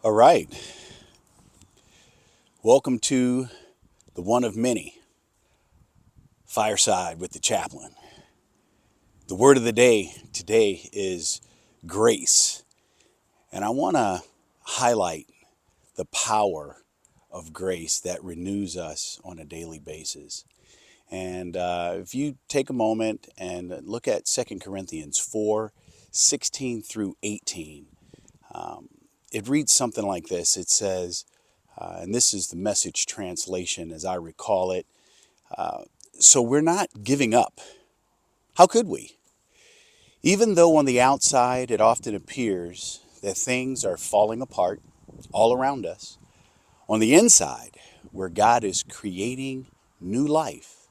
All right. Welcome to the one of many fireside with the chaplain. The word of the day today is grace. And I want to highlight the power of grace that renews us on a daily basis. And if you take a moment and look at 2 Corinthians 4:16 through 18, it reads something like this. It says, and this is the Message translation as I recall it. So we're not giving up. How could we? Even though on the outside it often appears that things are falling apart all around us, on the inside, where God is creating new life,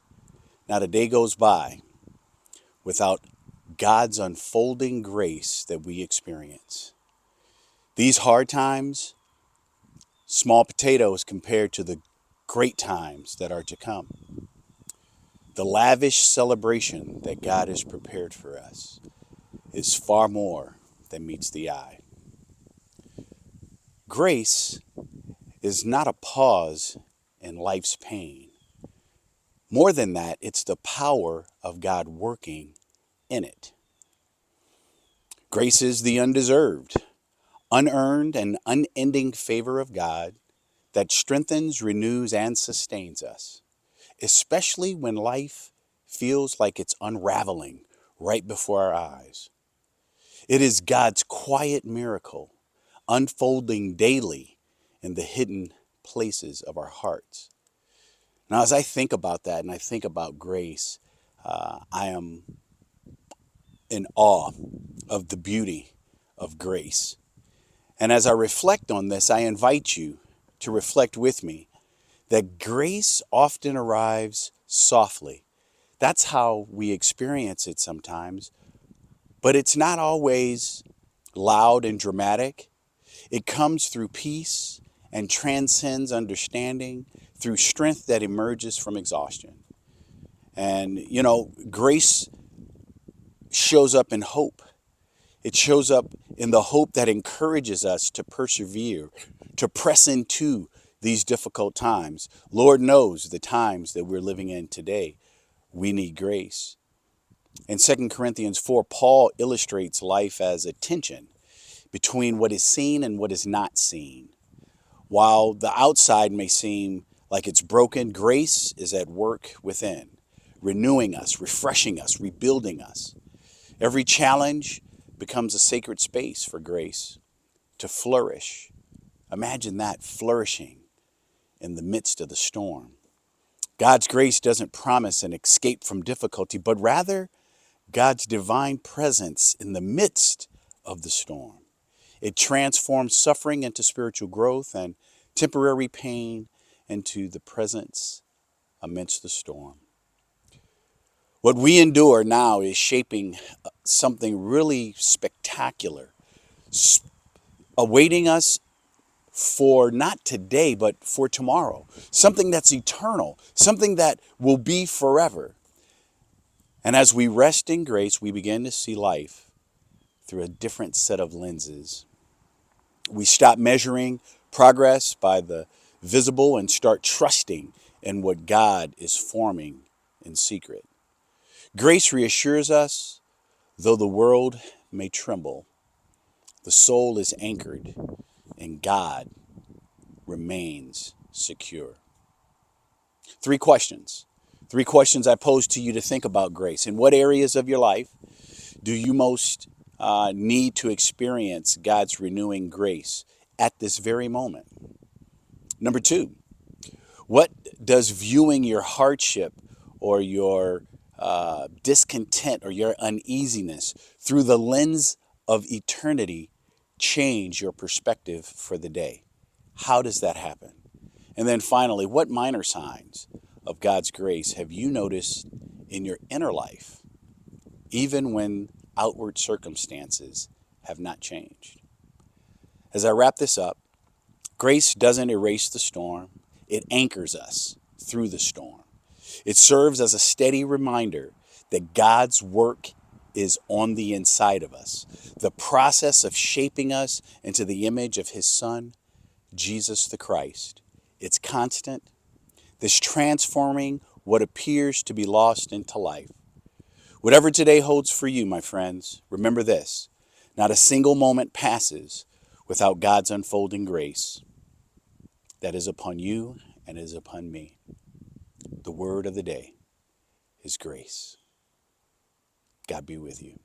not a day goes by without God's unfolding grace that we experience. These hard times, small potatoes compared to the great times that are to come. The lavish celebration that God has prepared for us is far more than meets the eye. Grace is not a pause in life's pain. More than that, it's the power of God working in it. Grace is the undeserved, unearned, and unending favor of God that strengthens, renews, and sustains us, especially when life feels like it's unraveling right before our eyes. It is God's quiet miracle unfolding daily in the hidden places of our hearts. Now, as I think about that and I think about grace, I am in awe of the beauty of grace. And as I reflect on this, I invite you to reflect with me that grace often arrives softly. That's how we experience it sometimes, but it's not always loud and dramatic. It comes through peace and transcends understanding, through strength that emerges from exhaustion. And, grace shows up in hope. It shows up in the hope that encourages us to persevere, to press into these difficult times. Lord knows the times that we're living in today. We need grace. In 2 Corinthians 4, Paul illustrates life as a tension between what is seen and what is not seen. While the outside may seem like it's broken, grace is at work within, renewing us, refreshing us, rebuilding us. Every challenge becomes a sacred space for grace to flourish. Imagine that, flourishing in the midst of the storm. God's grace doesn't promise an escape from difficulty, but rather God's divine presence in the midst of the storm. It transforms suffering into spiritual growth and temporary pain into the presence amidst the storm. What we endure now is shaping something really spectacular, awaiting us for not today, but for tomorrow. Something that's eternal, something that will be forever. And as we rest in grace, we begin to see life through a different set of lenses. We stop measuring progress by the visible and start trusting in what God is forming in secret. Grace reassures us, though the world may tremble, the soul is anchored and God remains secure. Three questions. Three questions I pose to you to think about grace. In what areas of your life do you most need to experience God's renewing grace at this very moment? Number two, what does viewing your hardship or your discontent or your uneasiness through the lens of eternity change your perspective for the day? How does that happen? And then finally, what minor signs of God's grace have you noticed in your inner life, even when outward circumstances have not changed? As I wrap this up, grace doesn't erase the storm. It anchors us through the storm. It serves as a steady reminder that God's work is on the inside of us. The process of shaping us into the image of His Son Jesus the Christ. It's constant, this transforming what appears to be lost into life. Whatever today holds for you, my friends, remember this: not a single moment passes without God's unfolding grace that is upon you and is upon me. The word of the day is grace. God be with you.